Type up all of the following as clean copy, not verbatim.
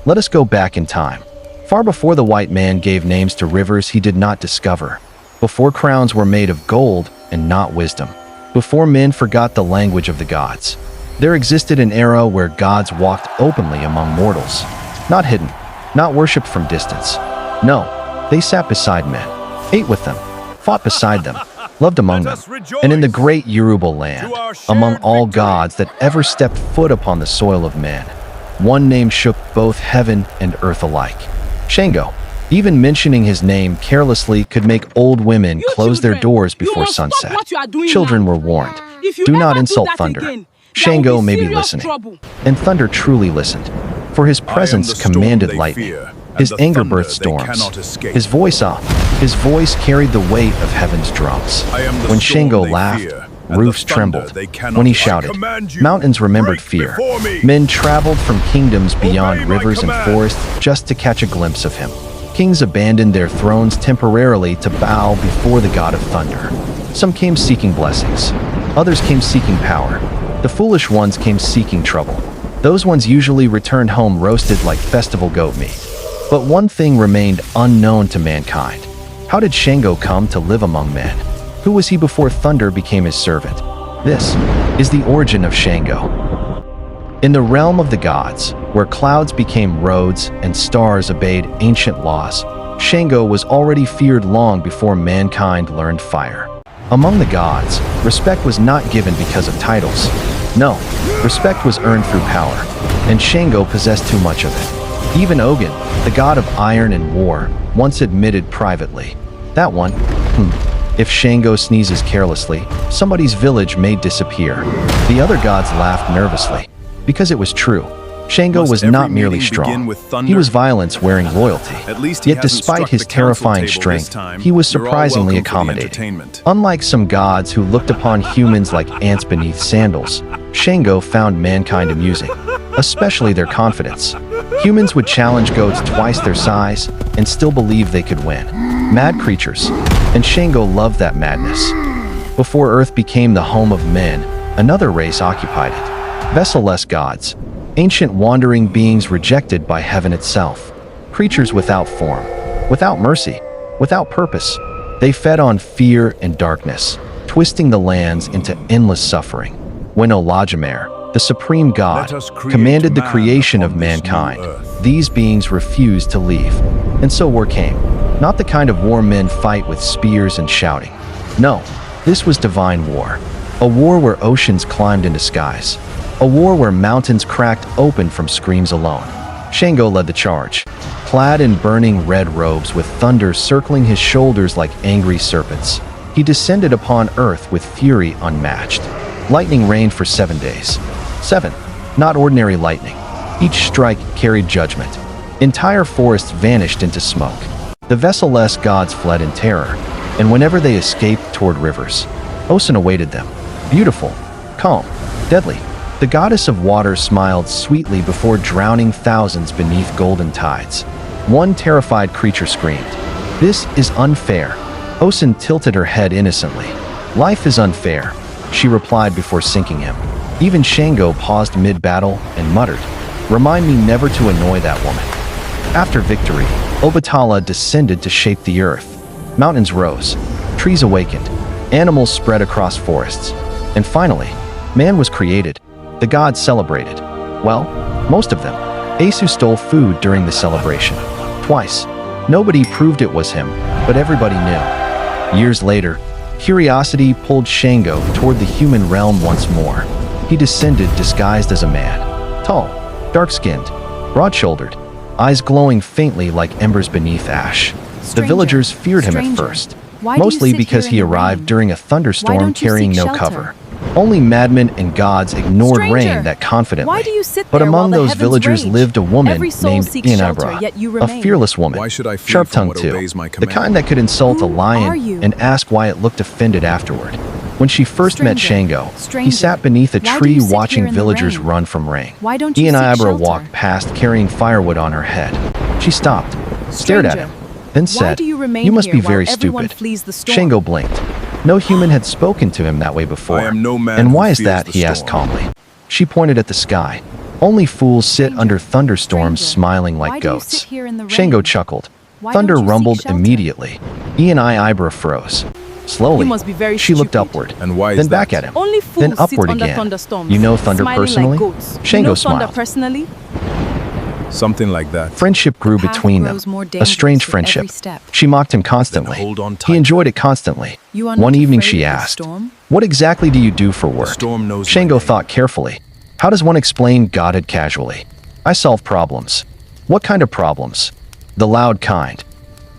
Let us go back in time. Far before the white man gave names to rivers he did not discover. Before crowns were made of gold and not wisdom. Before men forgot the language of the gods. There existed an era where gods walked openly among mortals. Not hidden, not worshipped from distance. No, they sat beside men, ate with them, fought beside them, loved among them. And in the great Yoruba land, among all gods that ever stepped foot upon the soil of man, one name shook both heaven and earth alike. Shango. Even mentioning his name carelessly could make old women close their doors before sunset. Children were warned. Do not insult thunder. Shango may be listening. And thunder truly listened. For his presence commanded lightning. His anger birthed storms. His voice carried the weight of heaven's drums. When Shango laughed, roofs trembled. When he shouted, mountains remembered fear. Men traveled from kingdoms beyond rivers and forests just to catch a glimpse of him. Kings abandoned their thrones temporarily to bow before the god of thunder. Some came seeking blessings. Others came seeking power. The foolish ones came seeking trouble. Those ones usually returned home roasted like festival goat meat. But one thing remained unknown to mankind. How did Shango come to live among men? Who was he before thunder became his servant? This is the origin of Shango. In the realm of the gods, where clouds became roads and stars obeyed ancient laws, Shango was already feared long before mankind learned fire. Among the gods, respect was not given because of titles. No, respect was earned through power, and Shango possessed too much of it. Even Ogun, the god of iron and war, once admitted privately, that one, if Shango sneezes carelessly, somebody's village may disappear. The other gods laughed nervously. Because it was true. Shango was not merely strong. He was violence wearing loyalty. Yet despite his terrifying strength, he was surprisingly accommodating. Unlike some gods who looked upon humans like ants beneath sandals, Shango found mankind amusing, especially their confidence. Humans would challenge goats twice their size and still believe they could win. Mad creatures. And Shango loved that madness. Before Earth became the home of men, another race occupied it. Veselless gods, ancient wandering beings rejected by heaven itself, creatures without form, without mercy, without purpose. They fed on fear and darkness, twisting the lands into endless suffering. When Olajimer, the supreme god, commanded the creation of mankind, these beings refused to leave. And so war came. Not the kind of war men fight with spears and shouting. No, this was divine war. A war where oceans climbed into skies. A war where mountains cracked open from screams alone. Shango led the charge, clad in burning red robes with thunder circling his shoulders like angry serpents. He descended upon earth with fury unmatched. Lightning rained for 7 days. 7, not ordinary lightning. Each strike carried judgment. Entire forests vanished into smoke. The veselless gods fled in terror, and whenever they escaped toward rivers, Osun awaited them. Beautiful, calm, deadly. The goddess of water smiled sweetly before drowning thousands beneath golden tides. One terrified creature screamed, "This is unfair." Osun tilted her head innocently. "Life is unfair," she replied before sinking him. Even Shango paused mid-battle and muttered, "Remind me never to annoy that woman." After victory, Obatala descended to shape the earth. Mountains rose, trees awakened, animals spread across forests, and finally, man was created. The gods celebrated. Well, most of them. Asu stole food during the celebration. Twice. Nobody proved it was him, but everybody knew. Years later, curiosity pulled Shango toward the human realm once more. He descended disguised as a man. Tall, dark-skinned, broad-shouldered, eyes glowing faintly like embers beneath ash. The villagers feared him at first, mostly because he arrived during a thunderstorm carrying no cover. Only madmen and gods ignored rain that confidently. But among those villagers lived a woman named Inabra, a fearless woman, sharp-tongued too, the kind that could insult a lion and ask why it looked offended afterward. When she first met Shango, he sat beneath a tree watching villagers run from rain. Inabra walked past carrying firewood on her head. She stopped, stared at him, then said, "You must be very stupid." Shango blinked. No human had spoken to him that way before. I am no man "And who why is fears that?" the he asked storm. calmly. She pointed at the sky. Only fools sit under thunderstorms smiling like goats. Shango chuckled. Thunder rumbled immediately. Ibra froze. Slowly, she looked upward, then back at him, then upward again. You know thunder personally? Shango smiled. Something like that. Friendship grew between them, a strange friendship. She mocked him constantly. He enjoyed it constantly. One evening she asked, "What exactly do you do for work?" Shango thought carefully. How does one explain Godhead casually? I solve problems. What kind of problems? The loud kind.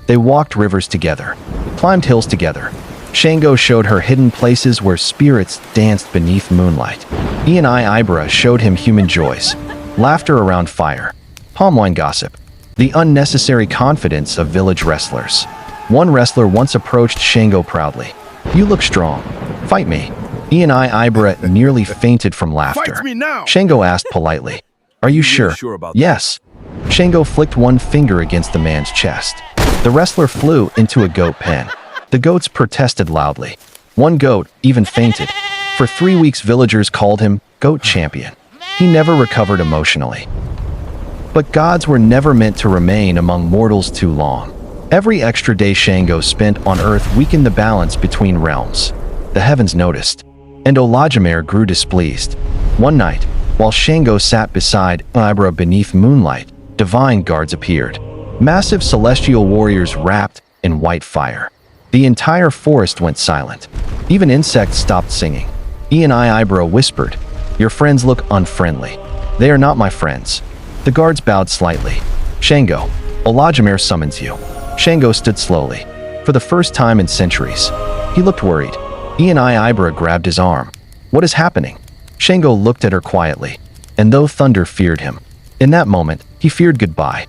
They walked rivers together, climbed hills together. Shango showed her hidden places where spirits danced beneath moonlight. Ibra showed him human joys, laughter around fire, palm wine gossip, the unnecessary confidence of village wrestlers. One wrestler once approached Shango proudly. "You look strong. Fight me." Ibra nearly fainted from laughter. Fight me now! Shango asked politely, "Are you sure?" "Yes." Shango flicked one finger against the man's chest. The wrestler flew into a goat pen. The goats protested loudly. One goat even fainted. For 3 weeks, villagers called him Goat Champion. He never recovered emotionally. But gods were never meant to remain among mortals too long. Every extra day Shango spent on Earth weakened the balance between realms. The heavens noticed, and Olajumer grew displeased. One night, while Shango sat beside Ibra beneath moonlight, divine guards appeared. Massive celestial warriors wrapped in white fire. The entire forest went silent. Even insects stopped singing. Ibra whispered, "Your friends look unfriendly." "They are not my friends." The guards bowed slightly. "Shango, Olajumer summons you." Shango stood slowly. For the first time in centuries, he looked worried. Ibra grabbed his arm. "What is happening?" Shango looked at her quietly, and though thunder feared him, in that moment, he feared goodbye.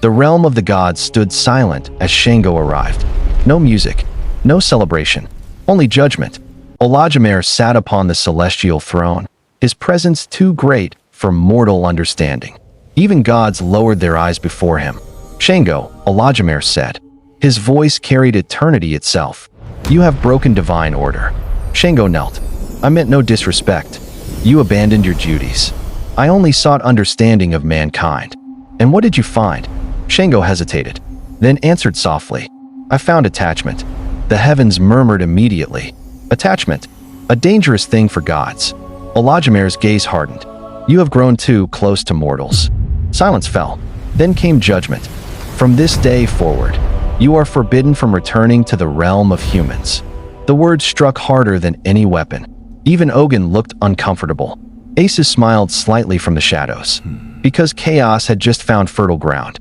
The realm of the gods stood silent as Shango arrived. No music, no celebration, only judgment. Olajumer sat upon the celestial throne, his presence too great for mortal understanding. Even gods lowered their eyes before him. "Shango," Olajumer said. His voice carried eternity itself. "You have broken divine order." Shango knelt. "I meant no disrespect. You abandoned your duties. I only sought understanding of mankind." "And what did you find?" Shango hesitated, then answered softly, "I found attachment." The heavens murmured immediately. Attachment, a dangerous thing for gods. Olajumer's gaze hardened. "You have grown too close to mortals." Silence fell. Then came judgment. "From this day forward, you are forbidden from returning to the realm of humans." The words struck harder than any weapon. Even Ogun looked uncomfortable. Aces smiled slightly from the shadows. Because chaos had just found fertile ground.